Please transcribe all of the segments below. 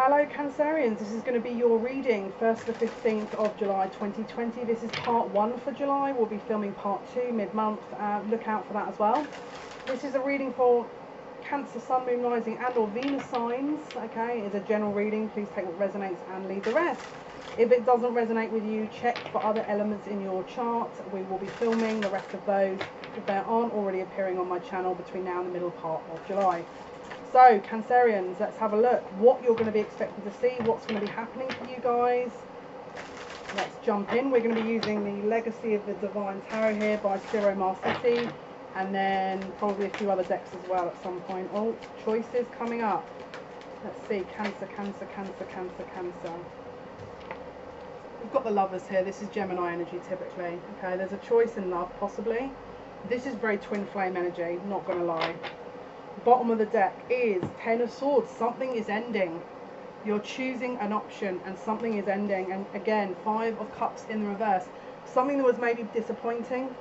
Hello Cancerians, this is going to be your reading 1st to the 15th of July 2020. This is part 1 for July. We'll be filming part 2 mid-month. Look out for that as well. This is a reading for Cancer, Sun, Moon, Rising and or Venus signs. Okay, it's a general reading. Please take what resonates and leave the rest. If it doesn't resonate with you, check for other elements in your chart. We will be filming the rest of those if they aren't already appearing on my channel between now and the middle part of July. So, Cancerians, let's have a look. What you're going to be expecting to see, what's going to be happening for you guys. Let's jump in. We're going to be using the Legacy of the Divine Tarot here by Ciro Marsetti, and then probably a few other decks as well at some point. Oh, choices coming up. Let's see, Cancer, Cancer, Cancer, Cancer, Cancer. We've got the Lovers here. This is Gemini energy typically. Okay, there's a choice in love, possibly. This is very twin flame energy, not going to lie. Bottom of the deck is Ten of Swords. Something is ending. You're choosing an option and something is ending. And again, Five of Cups in the reverse. Something that was maybe disappointing,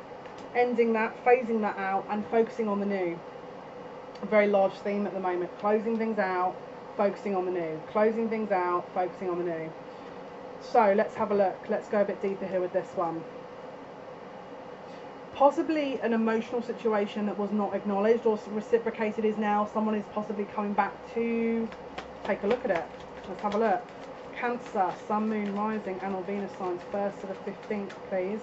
ending that, phasing that out and focusing on the new. A very large theme at the moment. Closing things out, focusing on the new. Closing things out, focusing on the new. So let's have a look. Let's go a bit deeper here with this one. Possibly an emotional situation that was not acknowledged or reciprocated is now. Someone is possibly coming back to take a look at it. Let's have a look. Cancer, Sun, Moon, Rising and or Venus signs 1st to the 15th, please.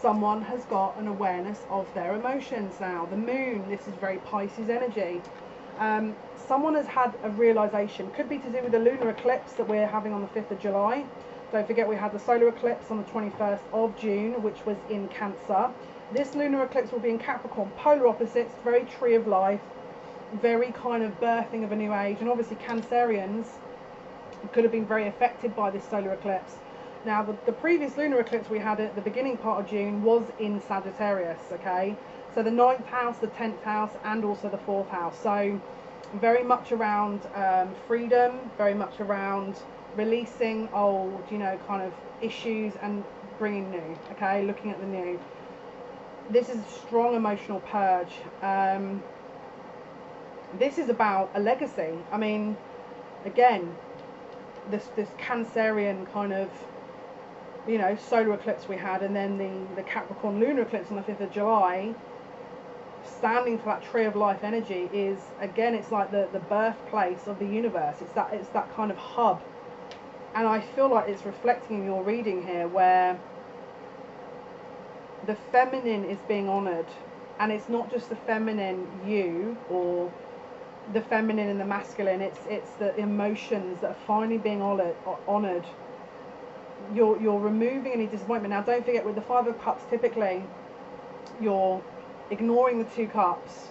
Someone has got an awareness of their emotions now. The Moon, this is very Pisces energy. Someone has had a realization. Could be to do with the lunar eclipse that we're having on the 5th of July. Don't forget we had the solar eclipse on the 21st of June, which was in Cancer. This lunar eclipse will be in Capricorn, polar opposites, very tree of life, very kind of birthing of a new age. And obviously Cancerians could have been very affected by this solar eclipse. Now the previous lunar eclipse we had at the beginning part of June was in Sagittarius, okay? So the 9th house, the 10th house and also the 4th house. So very much around freedom, very much around releasing old, you know, kind of issues and bringing new, okay? Looking at the new. This is a strong emotional purge. This is about a legacy. I mean, again, this Cancerian kind of, you know, solar eclipse we had, and then the Capricorn lunar eclipse on the 5th of July, standing for that tree of life energy is, again, it's like the birthplace of the universe. It's that kind of hub. And I feel like it's reflecting in your reading here where the feminine is being honoured, and it's not just the feminine you or the feminine and the masculine, it's the emotions that are finally being honoured. You're removing any disappointment. Now don't forget, with the 5 of Cups typically you're ignoring the 2 cups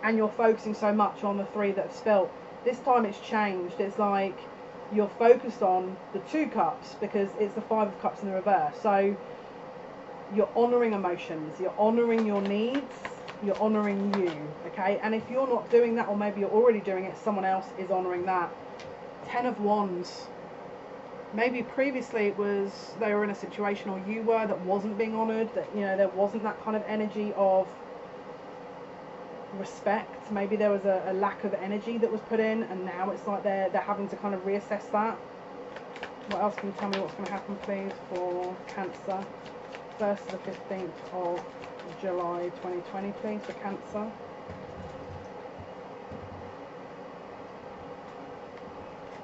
and you're focusing so much on the 3 that's spilt. This time it's changed. It's like you're focused on the 2 cups because it's the 5 of Cups in the reverse. So you're honouring emotions, you're honouring your needs, you're honouring you, okay? And if you're not doing that, or maybe you're already doing it, someone else is honouring that. 10 of Wands. Maybe previously it was they were in a situation, or you were, that wasn't being honoured, that, you know, there wasn't that kind of energy of respect. Maybe there was a lack of energy that was put in, and now it's like they're having to kind of reassess that. What else can you tell me what's going to happen, please, for Cancer? 1st to the 15th of July 2020, please, for Cancer.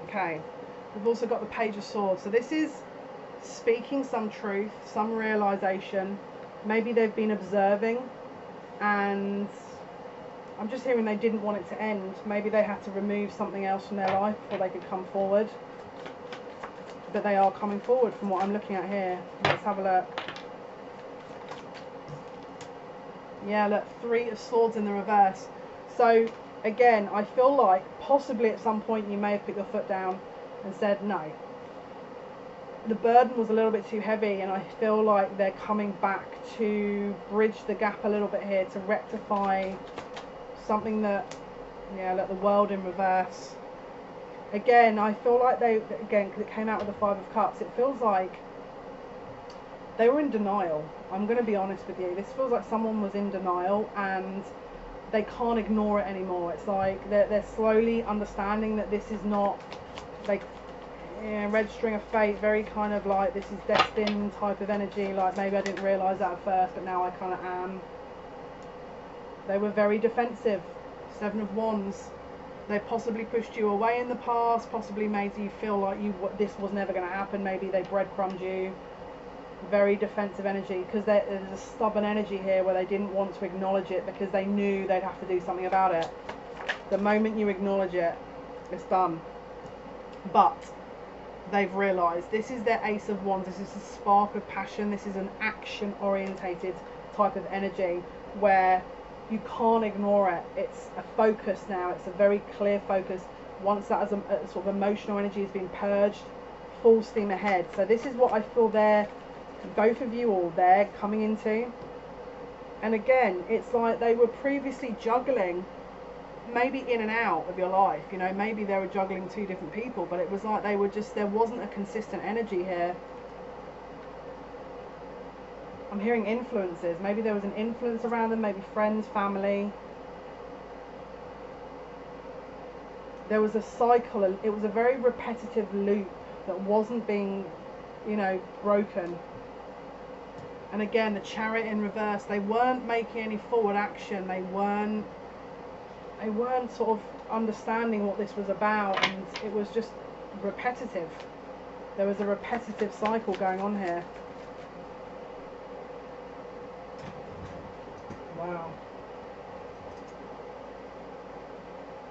Okay, we've also got the Page of Swords. So this is speaking some truth, some realization. Maybe they've been observing, and I'm just hearing they didn't want it to end. Maybe they had to remove something else from their life before they could come forward. But they are coming forward from what I'm looking at here. Let's have a look. Yeah, look, 3 of Swords in the reverse. So, again, I feel like possibly at some point you may have put your foot down and said no. The burden was a little bit too heavy, and I feel like they're coming back to bridge the gap a little bit here, to rectify something that, yeah, look, the World in reverse. Again, I feel like again, because it came out with the 5 of Cups, it feels like they were in denial. I'm going to be honest with you. This feels like someone was in denial and they can't ignore it anymore. It's like they're slowly understanding that this is not Like, yeah, red string of fate, very kind of like this is destined type of energy. Like maybe I didn't realise that at first, but now I kind of am. They were very defensive. 7 of Wands. They possibly pushed you away in the past, possibly made you feel like this was never going to happen. Maybe they breadcrumbed you. Very defensive energy, because there's a stubborn energy here where they didn't want to acknowledge it because they knew they'd have to do something about it. The moment you acknowledge it, it's done. But they've realised this is their Ace of Wands. This is a spark of passion. This is an action orientated type of energy where you can't ignore it. It's a focus now. It's a very clear focus. Once that a sort of emotional energy has been purged, full steam ahead. So this is what I feel both of you all they're coming into. And again, it's like they were previously juggling maybe in and out of your life, you know, maybe they were juggling 2 different people, but it was like they were just, there wasn't a consistent energy here. I'm hearing influences. Maybe there was an influence around them, maybe friends, family. There was a cycle. It was a very repetitive loop that wasn't being, you know, broken. And again, the Chariot in reverse. They weren't making any forward action. They weren't sort of understanding what this was about, and it was just repetitive. There was a repetitive cycle going on here. Wow.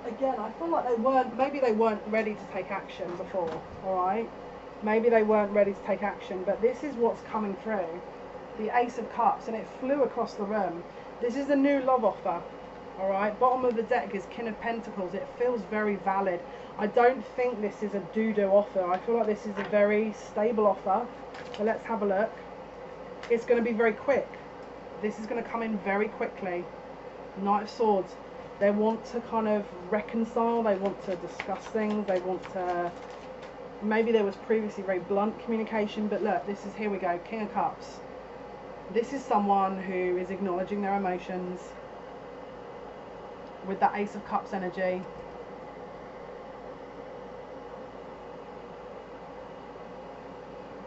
Again, I feel like maybe they weren't ready to take action before, alright? Maybe they weren't ready to take action, but this is what's coming through. The Ace of Cups, and it flew across the room. This is a new love offer, alright? Bottom of the deck is King of Pentacles. It feels very valid. I don't think this is a doo-doo offer. I feel like this is a very stable offer. So let's have a look. It's going to be very quick. This is going to come in very quickly. Knight of Swords. They want to kind of reconcile. They want to discuss things. They want to... Maybe there was previously very blunt communication, but look, this is, here we go, King of Cups. This is someone who is acknowledging their emotions with that Ace of Cups energy.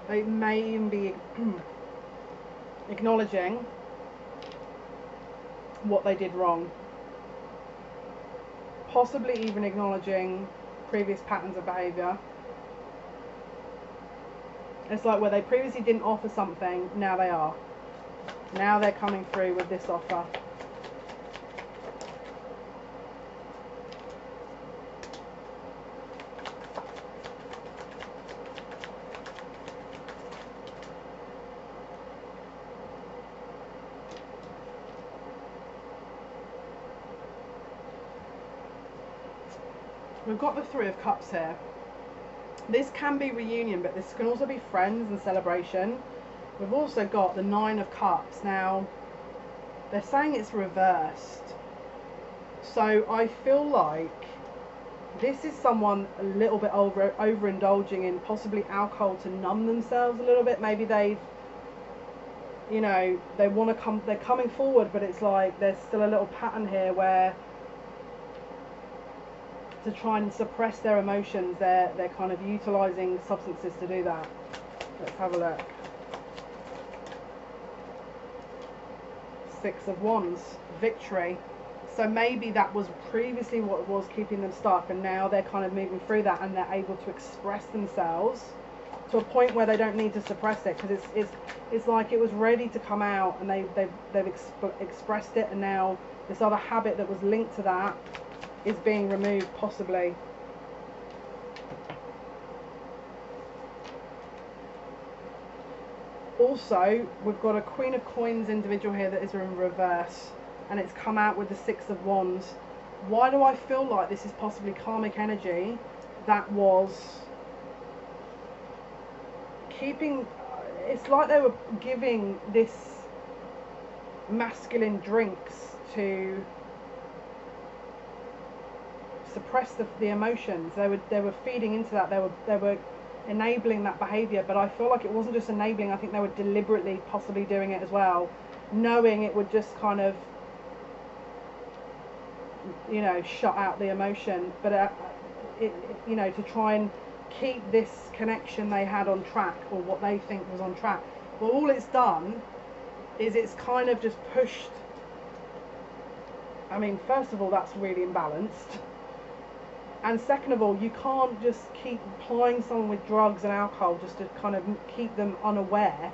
They may even be acknowledging what they did wrong. Possibly even acknowledging previous patterns of behaviour. It's like where they previously didn't offer something, now they are. Now they're coming through with this offer. We've got the Three of Cups here. This can be reunion, but this can also be friends and celebration. We've also got the Nine of Cups. Now, they're saying it's reversed. So I feel like this is someone a little bit overindulging in possibly alcohol to numb themselves a little bit. Maybe they've, you know, they want to come, they're coming forward, but it's like there's still a little pattern here where to try and suppress their emotions, they're kind of utilising substances to do that. Let's have a look. Six of Wands, victory. So maybe that was previously what was keeping them stuck, and now they're kind of moving through that, and they're able to express themselves to a point where they don't need to suppress it, because it's like it was ready to come out, and they've expressed it, and now this other habit that was linked to that is being removed, possibly. Also, we've got a Queen of Coins individual here that is in reverse, and it's come out with the Six of Wands. Why do I feel like this is possibly karmic energy that was keeping... It's like they were giving this masculine drinks to suppress the emotions. They were feeding into that. They were enabling that behavior, but I feel like it wasn't just enabling. I think they were deliberately possibly doing it as well, knowing it would just kind of, you know, shut out the emotion, but you know, to try and keep this connection they had on track, or what they think was on track. Well, all it's done is it's kind of just pushed. I mean, first of all, that's really imbalanced. And second of all, you can't just keep applying someone with drugs and alcohol just to kind of keep them unaware.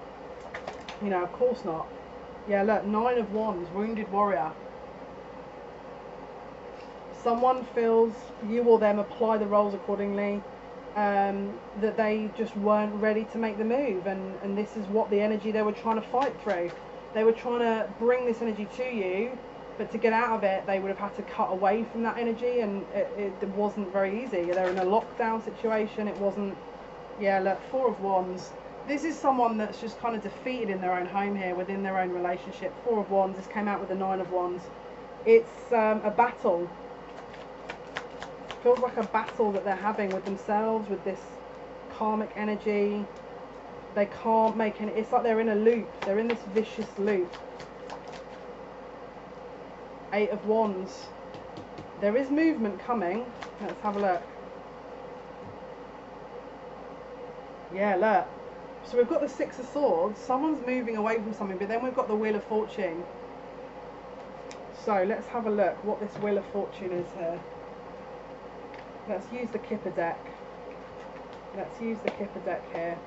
You know, of course not. Yeah, look, 9 of Wands, wounded warrior. Someone feels you or them apply the roles accordingly, that they just weren't ready to make the move. And this is what the energy they were trying to fight through. They were trying to bring this energy to you, but to get out of it, they would have had to cut away from that energy, and it wasn't very easy. They're in a lockdown situation. It wasn't, yeah, look, 4 of Wands. This is someone that's just kind of defeated in their own home here, within their own relationship. 4 of Wands, this came out with the 9 of Wands. It's a battle. Feels like a battle that they're having with themselves, with this karmic energy. They can't make any, it's like they're in a loop. They're in this vicious loop. 8 of Wands. There is movement coming. Let's have a look. Yeah, look. So we've got the 6 of Swords. Someone's moving away from something, but then we've got the Wheel of Fortune. So let's have a look what this Wheel of Fortune is here. Let's use the Kipper deck. Let's use the Kipper deck here.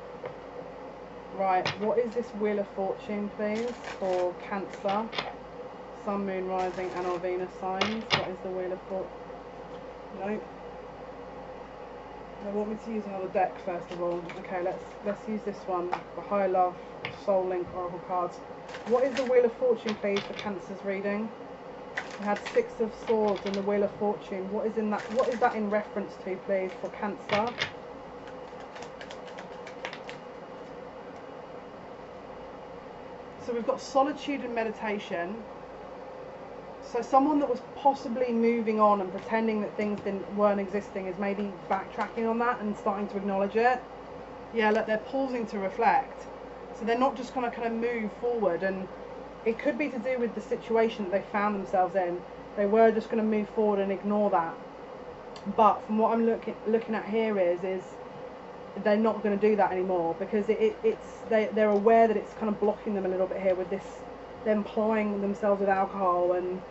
Right, what is this Wheel of Fortune, please, for Cancer? Sun, Moon, Rising and our Venus signs. What is the Wheel of Fortune? No. They want me to use another deck first of all. Okay, let's use this one. The High Love, Soul Link, Oracle cards. What is the Wheel of Fortune, please, for Cancer's reading? We had 6 of Swords and the Wheel of Fortune. What is in that? What is that in reference to, please, for Cancer? So we've got solitude and meditation. So someone that was possibly moving on and pretending that things weren't existing is maybe backtracking on that and starting to acknowledge it. Yeah, look, they're pausing to reflect. So they're not just going to kind of move forward, and it could be to do with the situation that they found themselves in. They were just going to move forward and ignore that. But from what I'm looking at here is they're not going to do that anymore, because they're aware that it's kind of blocking them a little bit here with this, them plying themselves with alcohol. And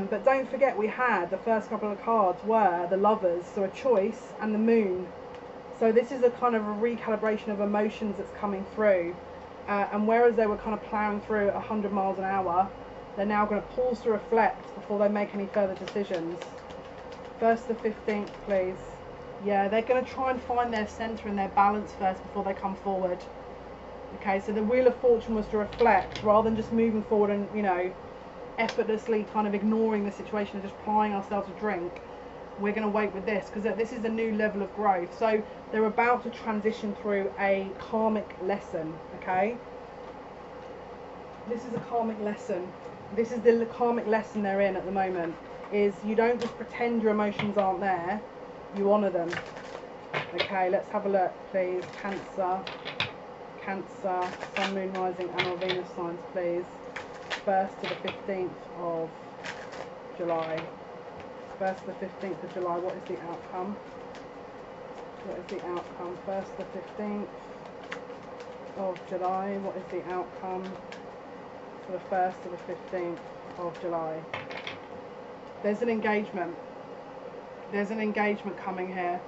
but don't forget, we had the first couple of cards were the Lovers, so a choice, and the Moon. So this is a kind of a recalibration of emotions that's coming through. And whereas they were kind of ploughing through at 100 miles an hour, they're now going to pause to reflect before they make any further decisions. 1st to 15th, please. Yeah, they're going to try and find their centre and their balance first before they come forward. Okay, so the Wheel of Fortune was to reflect rather than just moving forward and, you know, effortlessly kind of ignoring the situation and just plying ourselves a drink. We're going to wait with this because this is a new level of growth. So they're about to transition through a karmic lesson. Okay, this is a karmic lesson. This is the karmic lesson they're in at the moment. Is you don't just pretend your emotions aren't there, you honour them. Okay, let's have a look, please. Cancer, Sun, Moon, Rising and our Venus signs, please. 1st to the 15th of July. 1st to the 15th of July, what is the outcome? What is the outcome? 1st to the 15th of July, what is the outcome for the 1st to the 15th of July? There's an engagement. There's an engagement coming here.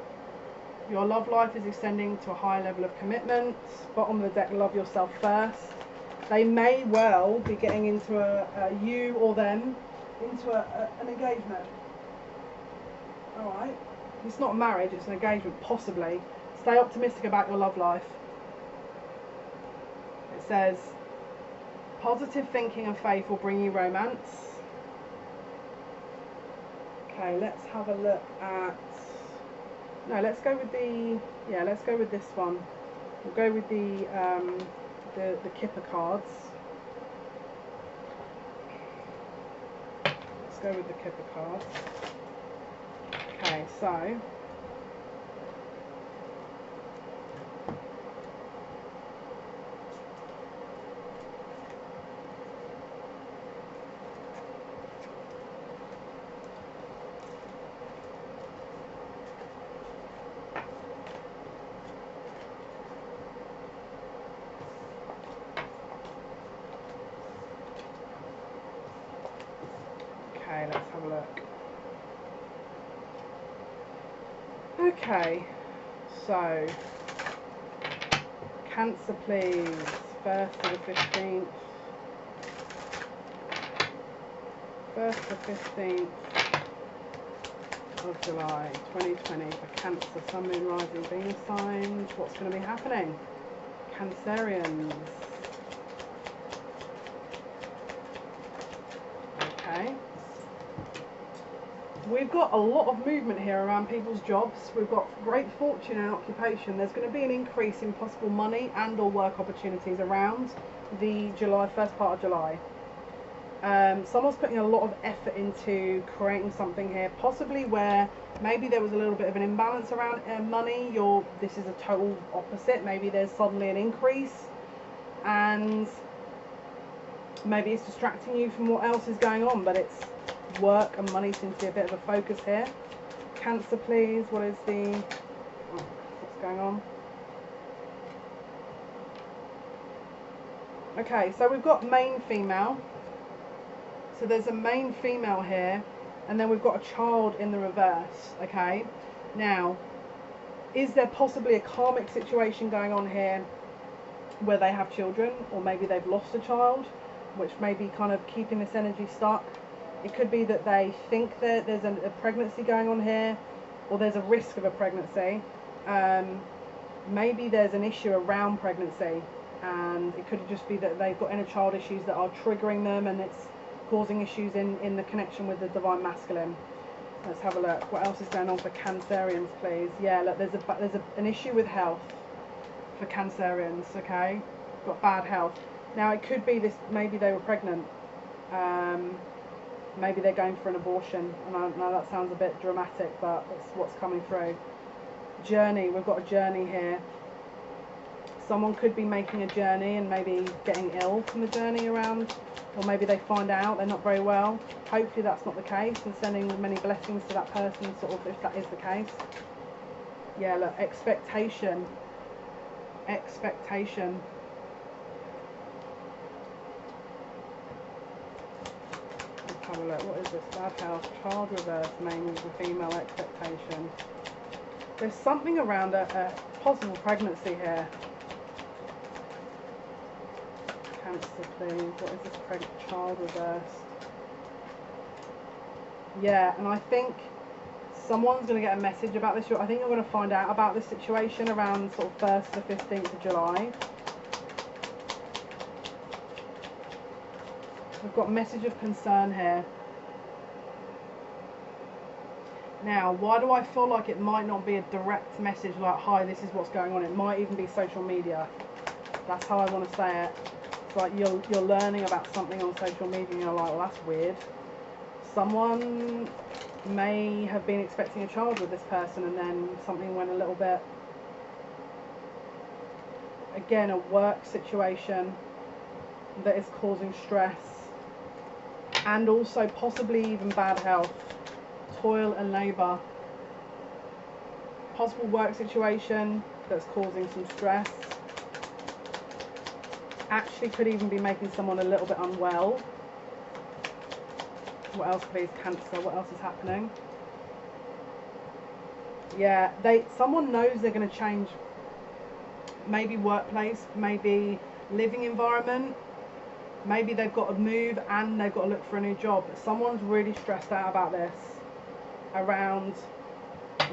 Your love life is extending to a higher level of commitment. Bottom of the deck, love yourself first. They may well be getting into you or them into an engagement. Alright, it's not a marriage, it's an engagement, possibly. Stay optimistic about your love life. It says, positive thinking and faith will bring you romance. Okay, let's have a look at, no, let's go with the, yeah, let's go with this one. We'll go with the Kipper cards. Let's go with the Kipper cards. Okay, so Okay, let's have a look. Okay, so Cancer, please. 1st to the 15th. 1st to 15th of July 2020 for Cancer, Sun, Moon, Rising, Venus signs. What's going to be happening? Cancerians. Okay. We've got a lot of movement here around people's jobs. We've got great fortune and occupation. There's going to be an increase in possible money and or work opportunities around the first part of July. Someone's putting a lot of effort into creating something here, possibly where maybe there was a little bit of an imbalance around money. This is a total opposite. Maybe there's suddenly an increase, and maybe it's distracting you from what else is going on, but it's work and money seems to be a bit of a focus here. Cancer, please. What's going on? Okay, so we've got main female. So there's a main female here, and then we've got a child in the reverse. Okay, now is there possibly a karmic situation going on here where they have children, or maybe they've lost a child, which may be kind of keeping this energy stuck? It could be that they think that there's a pregnancy going on here, or there's a risk of a pregnancy. Maybe there's an issue around pregnancy, and it could just be that they've got inner child issues that are triggering them, and it's causing issues in the connection with the divine masculine. Let's have a look. What else is going on for Cancerians, please? Yeah, look, there's an issue with health for Cancerians. Okay, got bad health. Now it could be this. Maybe they were pregnant. Maybe they're going for an abortion. And I know that sounds a bit dramatic, but it's what's coming through. Journey. We've got a journey here. Someone could be making a journey and maybe getting ill from the journey around, or maybe they find out they're not very well. Hopefully that's not the case, and sending many blessings to that person, sort of, if that is the case. Yeah, look, expectation. Expectation. Let's have a look. What is this? Bad health, child reverse, male with female expectation. There's something around a possible pregnancy here. Cancer, please. What is this? Child reversed. Yeah, and I think someone's going to get a message about this. I think you're going to find out about this situation around sort of 1st to the 15th of July. We've got message of concern here. Now, why do I feel like it might not be a direct message like, hi, this is what's going on? It might even be social media. That's how I want to say it. It's like you're learning about something on social media and you're like, well, that's weird. Someone may have been expecting a child with this person, and then something went a little bit. Again, a work situation that is causing stress, and also possibly even bad health, toil and labour. Possible work situation that's causing some stress. Actually could even be making someone a little bit unwell. What else, please? Cancer. What else is happening? Yeah, someone knows they're going to change. Maybe workplace, maybe living environment. Maybe they've got to move and they've got to look for a new job. Someone's really stressed out about this around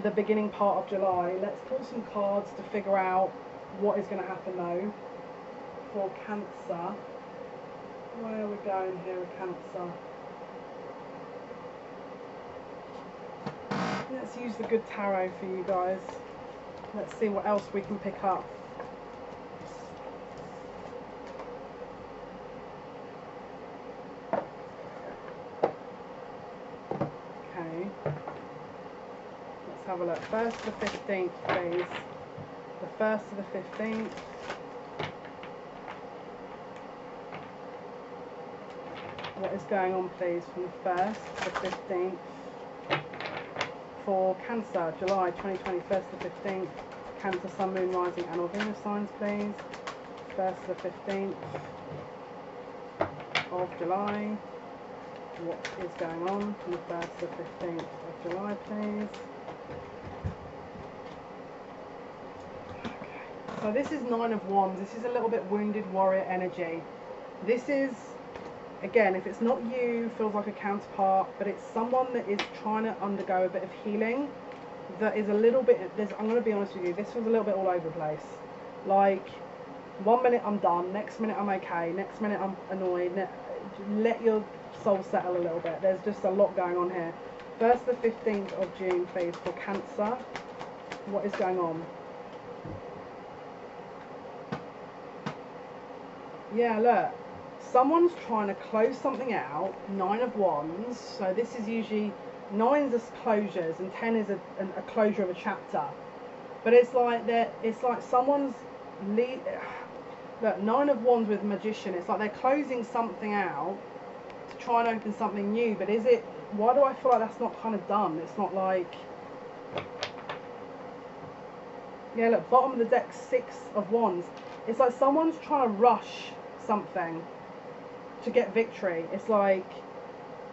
the beginning part of July. Let's pull some cards to figure out what is going to happen though for Cancer. Where are we going here with Cancer? Let's use the good tarot for you guys. Let's see what else we can pick up. Okay. Let's have a look. 1st to the 15th, please. The 1st to the 15th. What is going on, please, from the 1st to the 15th for Cancer, July 2020, 1st to 15th. Cancer, Sun, Moon, Rising and or Venus signs, please. 1st to 15th of July. What is going on from the 1st to 15th of July, please? Okay. So this is Nine of Wands. This is a little bit wounded warrior energy. This is, again, if it's not you, feels like a counterpart, but it's someone that is trying to undergo a bit of healing. That is a little bit, I'm going to be honest with you, this was a little bit all over the place. Like, 1 minute I'm done, next minute I'm okay, next minute I'm annoyed. Let your soul settle a little bit. There's just a lot going on here. 1st to 15th of June, please, for Cancer. What is going on? Yeah, look. Someone's trying to close something out. 9 of Wands. So this is usually... 9's is closures and 10 is a closure of a chapter. But it's like that. It's like someone's... Look, 9 of Wands with Magician. It's like they're closing something out to try and open something new. But is it... Why do I feel like that's not kind of done? It's not like... Yeah, look, bottom of the deck, 6 of Wands. It's like someone's trying to rush something to get victory. It's like,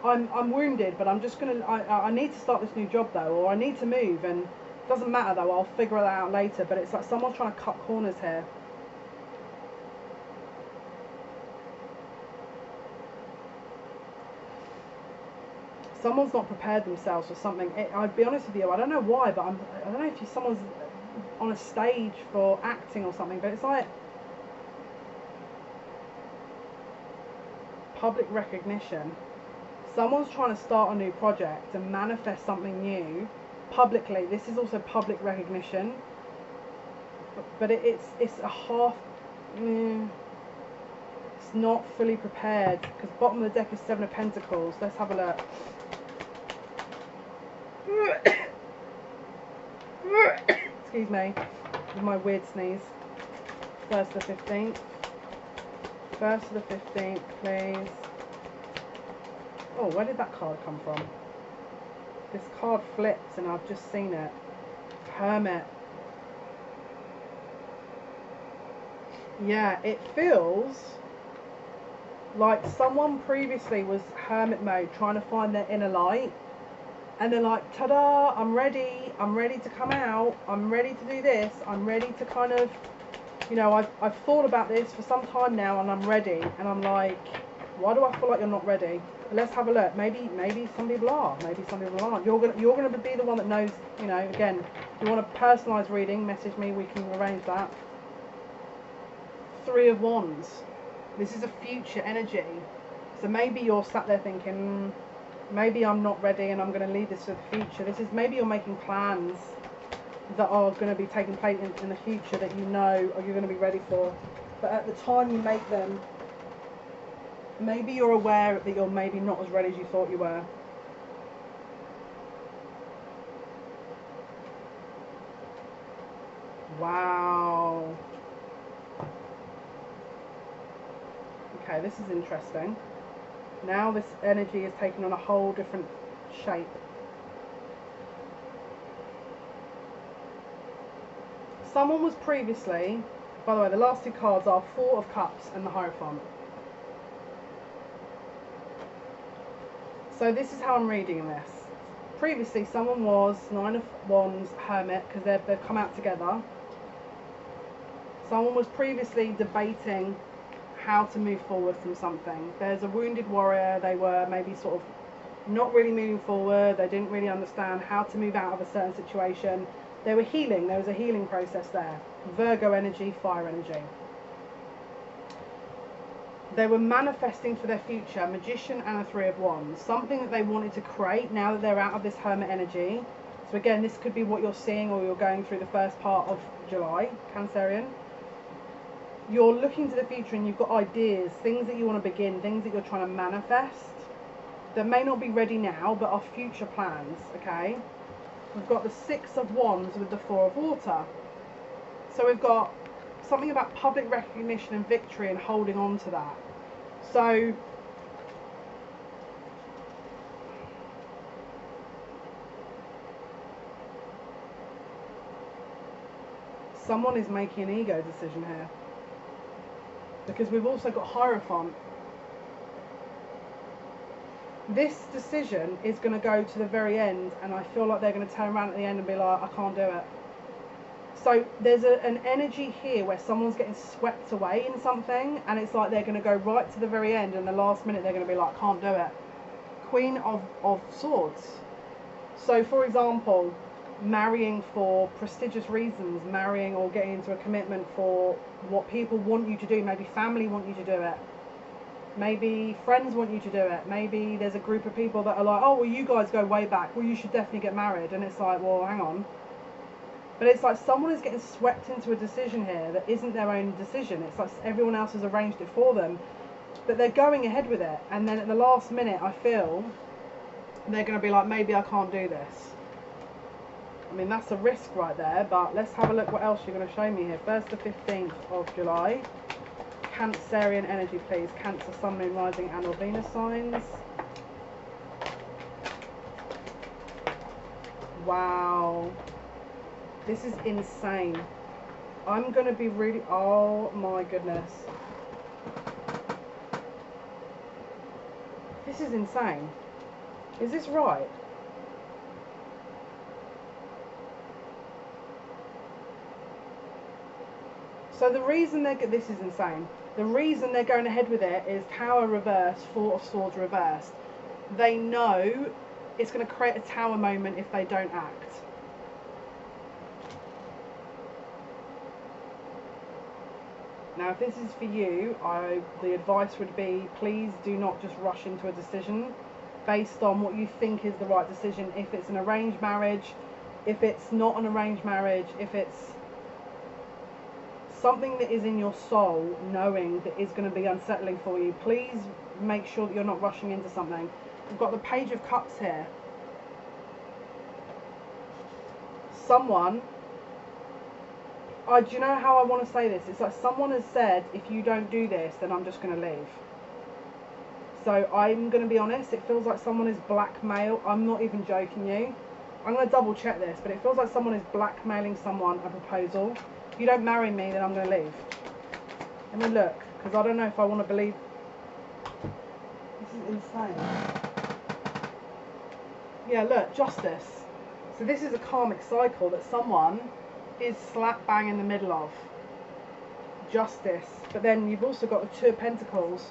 I'm wounded, but I'm just gonna, I need to start this new job though, or I need to move, and it doesn't matter though, I'll figure that out later. But it's like someone's trying to cut corners here. Someone's not prepared themselves for something. I'll be honest with you, I don't know why, but I don't know if someone's on a stage for acting or something, but it's like public recognition. Someone's trying to start a new project and manifest something new publicly. This is also public recognition, but it's a half. It's not fully prepared, because bottom of the deck is 7 of Pentacles. Let's have a look. Excuse me, with my weird sneeze. 1st to 15th. 1st to the 15th, please. Oh, where did that card come from? This card flips and I've just seen it. Hermit. Yeah, it feels like someone previously was hermit mode, trying to find their inner light. And they're like, ta-da, I'm ready to come out, I'm ready to do this, I'm ready to kind of, you know, I've thought about this for some time now and I'm ready. And I'm like, why do I feel like you're not ready? Let's have a look. Maybe some people are, maybe some people aren't. You're gonna be the one that knows, you know. Again, if you want a personalised reading, message me, we can arrange that. 3 of Wands. This is a future energy. So maybe you're sat there thinking, maybe I'm not ready and I'm going to leave this for the future. This is maybe you're making plans that are going to be taking place in the future that you know or you're going to be ready for. But at the time you make them, maybe you're aware that you're maybe not as ready as you thought you were. Wow. Okay, this is interesting. Now this energy is taking on a whole different shape. Someone was previously, by the way, the last 2 cards are 4 of Cups and the Hierophant. So this is how I'm reading this. Previously someone was 9 of Wands, Hermit, because they've come out together. Someone was previously debating how to move forward from something. There's a wounded warrior. They were maybe sort of not really moving forward. They didn't really understand how to move out of a certain situation. They were healing. There was a healing process there. Virgo energy, fire energy. They were manifesting for their future, Magician and a 3 of Wands. Something that they wanted to create now that they're out of this Hermit energy. So again, this could be what you're seeing or you're going through the first part of July, Cancerian. You're looking to the future and you've got ideas, things that you want to begin, things that you're trying to manifest that may not be ready now but are future plans, okay? We've got the 6 of Wands with the 4 of Water. So we've got something about public recognition and victory and holding on to that. So someone is making an ego decision here. Because we've also got Hierophant. This decision is going to go to the very end, and I feel like they're going to turn around at the end and be like, I can't do it. So there's an energy here where someone's getting swept away in something, and it's like they're going to go right to the very end, and the last minute they're going to be like, can't do it. Queen of Swords. So for example, marrying for prestigious reasons, marrying or getting into a commitment for what people want you to do. Maybe family want you to do it. Maybe friends want you to do it. Maybe there's a group of people that are like, oh, well, you guys go way back. Well, you should definitely get married. And it's like, well, hang on. But it's like someone is getting swept into a decision here that isn't their own decision. It's like everyone else has arranged it for them. But they're going ahead with it. And then at the last minute, I feel they're going to be like, maybe I can't do this. I mean, that's a risk right there. But let's have a look what else you're going to show me here. 1st to 15th of July. Cancerian energy, please. Cancer, Sun, Moon, Rising, and or Venus signs. Wow. This is insane. I'm going to be really... Oh, my goodness. This is insane. Is this right? So the reason this is insane. The reason they're going ahead with it is Tower reversed, Four of Swords reversed. They know it's going to create a Tower moment if they don't act. Now, if this is for you, the advice would be, please do not just rush into a decision based on what you think is the right decision. If it's an arranged marriage, if it's not an arranged marriage, if it's something that is in your soul, knowing that is going to be unsettling for you, please make sure that you're not rushing into something. We've got the Page of Cups here. Someone, do you know how I want to say this? It's like someone has said, if you don't do this, then I'm just going to leave. So I'm going to be honest, it feels like someone is blackmail. I'm not even joking you. I'm going to double check this, but it feels like someone is blackmailing someone a proposal. If you don't marry me, then I'm going to leave. Let me look, because I don't know if I want to believe. This is insane. Yeah, look, Justice. So this is a karmic cycle that someone is slap bang in the middle of. Justice. But then you've also got the Two of Pentacles.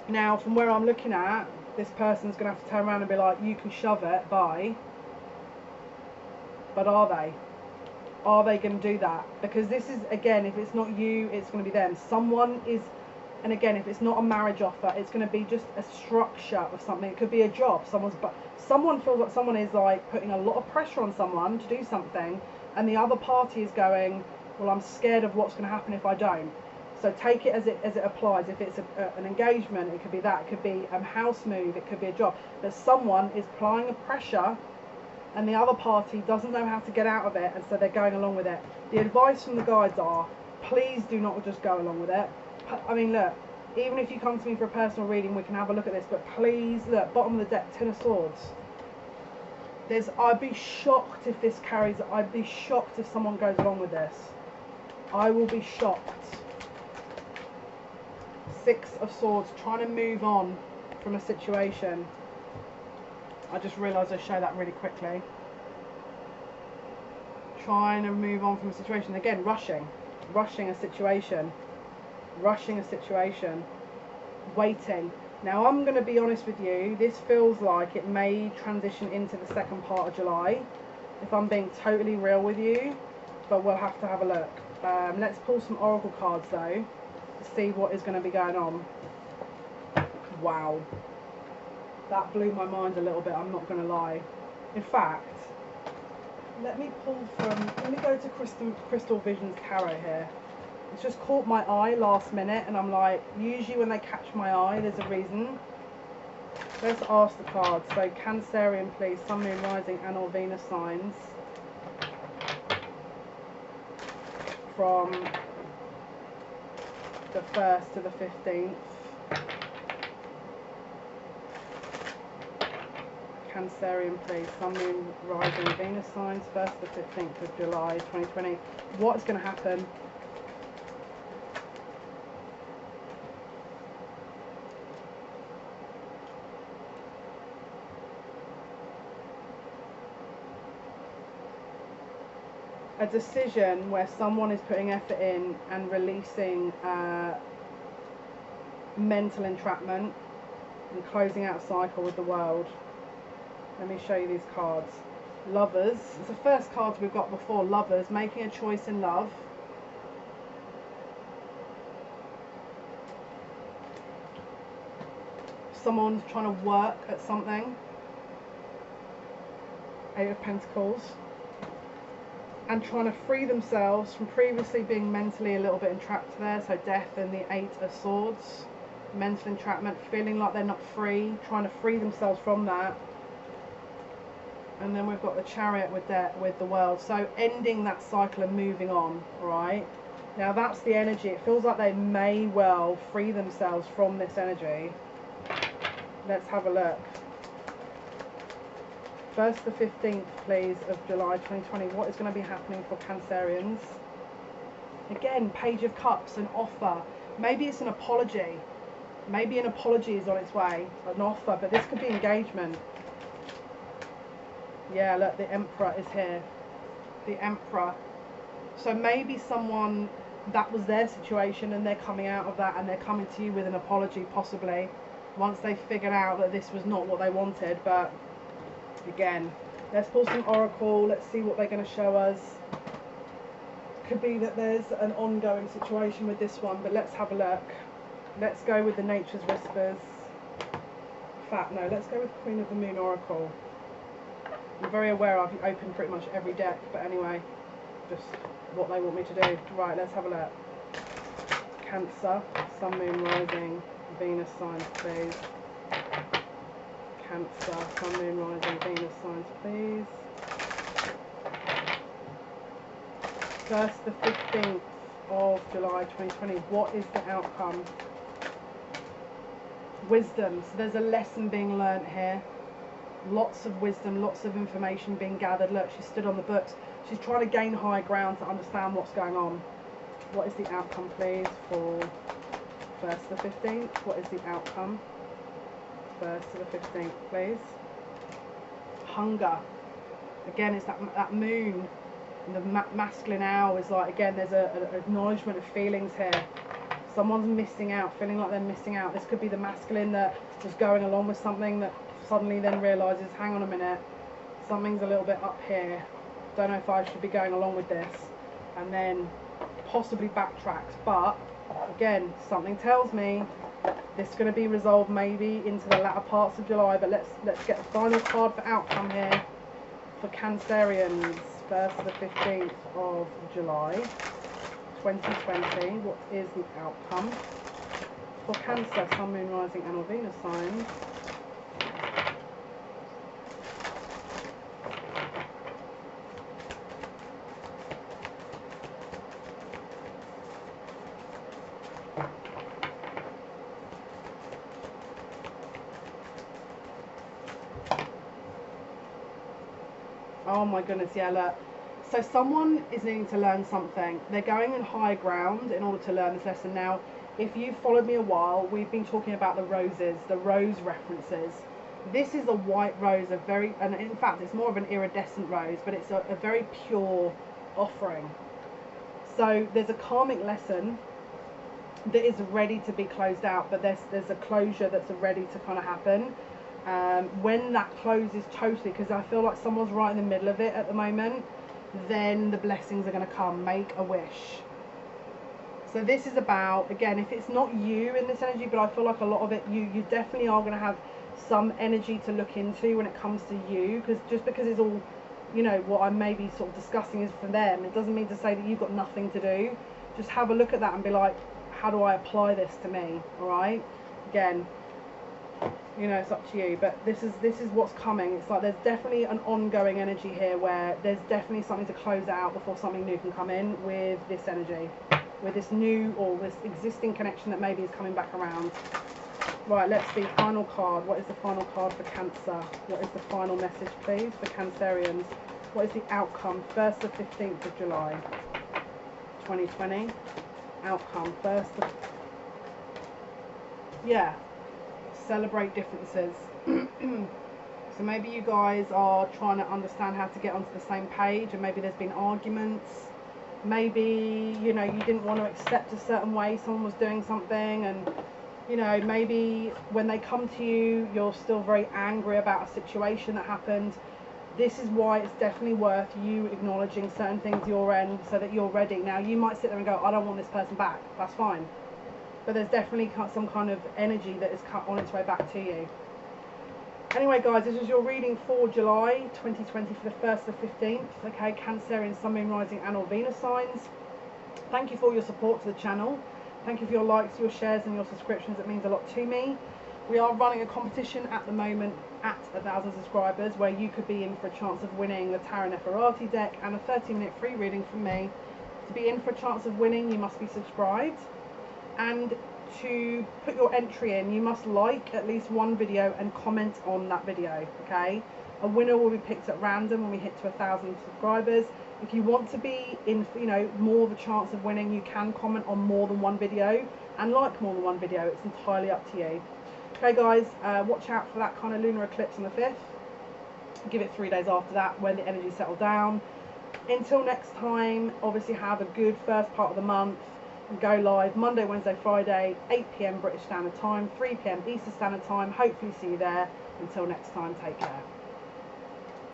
Now, from where I'm looking at, this person's going to have to turn around and be like, you can shove it, bye. But are they? Are they going to do that? Because this is, again, if it's not you, it's going to be them. Someone is, and again, if it's not a marriage offer, it's going to be just a structure of something. It could be a job. Someone feels like someone is like putting a lot of pressure on someone to do something, and the other party is going, well, I'm scared of what's going to happen if I don't. So take it as it applies. If it's an engagement, it could be that. It could be a house move. It could be a job. That someone is applying a pressure, and the other party doesn't know how to get out of it, and so they're going along with it. The advice from the guides are, please do not just go along with it. I mean, look, even if you come to me for a personal reading, we can have a look at this, but please, look, bottom of the deck, Ten of Swords. I'd be shocked if this carries, I'd be shocked if someone goes along with this. I will be shocked. Six of Swords, trying to move on from a situation. I just realised I show that really quickly. Trying to move on from a situation. Again, rushing a situation. Waiting. Now, I'm going to be honest with you. This feels like it may transition into the second part of July, if I'm being totally real with you. But we'll have to have a look. Let's pull some oracle cards, though, to see what is going to be going on. Wow. That blew my mind a little bit, I'm not going to lie. In fact, let me go to Crystal Visions Tarot here. It's just caught my eye last minute, and I'm like, usually when they catch my eye, there's a reason. Let's ask the cards. So, Cancerian, please, Sun, Moon, Rising, and or Venus signs. From the 1st to the 15th. Cancerian, please. Sun, Moon, Rising, Venus signs, 1st to 15th of July 2020. What's going to happen? A decision where someone is putting effort in and releasing mental entrapment and closing out a cycle with the world. Let me show you these cards. Lovers, it's the first cards we've got before. Lovers, making a choice in love. Someone's trying to work at something. 8 of Pentacles. And trying to free themselves from previously being mentally a little bit entrapped there. So Death and the 8 of Swords. Mental entrapment, feeling like they're not free, trying to free themselves from that. And then we've got the Chariot with the World. So ending that cycle and moving on, right? Now that's the energy. It feels like they may well free themselves from this energy. Let's have a look. 1st to 15th, please, of July 2020. What is going to be happening for Cancerians? Again, Page of Cups, an offer. Maybe it's an apology. Maybe an apology is on its way, an offer, but this could be engagement. Yeah, look, the Emperor is here. The Emperor. So maybe someone, that was their situation and they're coming out of that and they're coming to you with an apology, possibly, once they figured out that this was not what they wanted. But again, let's pull some oracle. Let's see what they're going to show us. Could be that there's an ongoing situation with this one, but let's have a look. Let's go with the Nature's Whispers. No, let's go with Queen of the Moon Oracle. I'm very aware I've opened pretty much every deck, but anyway, just what they want me to do. Right, let's have a look. Cancer, Sun, Moon, Rising, Venus signs, please. Cancer, Sun, Moon, Rising, Venus signs, please. 1st to 15th of July 2020. What is the outcome? Wisdom. So there's a lesson being learnt here. Lots of wisdom, lots of information being gathered. Look, she stood on the books. She's trying to gain high ground to understand what's going on. What is the outcome, please, for 1st to 15th? What is the outcome? 1st to the 15th, please. Hunger. Again, it's that moon. And the masculine owl is like, again, there's an acknowledgement of feelings here. Someone's missing out, feeling like they're missing out. This could be the masculine that was going along with something that suddenly then realises, hang on a minute, something's a little bit up here. Don't know if I should be going along with this. And then possibly backtracks. But, again, something tells me this is going to be resolved maybe into the latter parts of July. But let's get the final card for outcome here for Cancerians. 1st to the 15th of July 2020. What is the outcome for Cancer, Sun, Moon, Rising and or Venus signs? Oh my goodness, yeah, look. So someone is needing to learn something. They're going in high ground in order to learn this lesson. Now, if you've followed me a while, we've been talking about the roses, the rose references. This is a white rose, and in fact, it's more of an iridescent rose, but it's a very pure offering. So there's a karmic lesson that is ready to be closed out, but there's a closure that's ready to kind of happen. When that closes totally, because I feel like someone's right in the middle of it at the moment, then the blessings are going to come. Make a wish. So this is about, again, if it's not you in this energy, but I feel like a lot of it, you definitely are going to have some energy to look into when it comes to you, because just because it's all, you know, what I'm maybe sort of discussing is for them, it doesn't mean to say that you've got nothing to do. Just have a look at that and be like, how do I apply this to me? All right, again, you know, it's up to you, but this is what's coming. It's like there's definitely an ongoing energy here where there's definitely something to close out before something new can come in with this energy, with this new or this existing connection that maybe is coming back around. Right, let's see, final card. What is the final card for Cancer? What is the final message, please, for Cancerians? What is the outcome? 1st to 15th of July, 2020. Outcome, yeah, celebrate differences. So maybe you guys are trying to understand how to get onto the same page, and maybe there's been arguments. Maybe, you know, you didn't want to accept a certain way someone was doing something, and you know, maybe when they come to you, you're still very angry about a situation that happened. This is why it's definitely worth you acknowledging certain things your end so that you're ready. Now, you might sit there and go, I don't want this person back. That's fine. But there's definitely some kind of energy that is on its way back to you. Anyway, guys, this is your reading for July 2020 for the 1st to the 15th. Okay, Cancerian, Sun, Moon, Rising and or Venus signs. Thank you for your support to the channel. Thank you for your likes, your shares and your subscriptions. It means a lot to me. We are running a competition at the moment at 1,000 subscribers where you could be in for a chance of winning the Tarot NEFERATI deck and a 30-minute free reading from me. To be in for a chance of winning, you must be subscribed. And to put your entry in, you must like at least one video and comment on that video, okay? A winner will be picked at random when we hit to 1,000 subscribers. If you want to be in, you know, more of a chance of winning, you can comment on more than one video and like more than one video. It's entirely up to you. Okay, guys, watch out for that kind of lunar eclipse on the 5th. Give it 3 days after that when the energy settle down. Until next time, obviously have a good first part of the month. Go live Monday, Wednesday, Friday, 8 PM British Standard Time, 3 PM Eastern Standard Time. Hopefully see you there. Until next time, take care.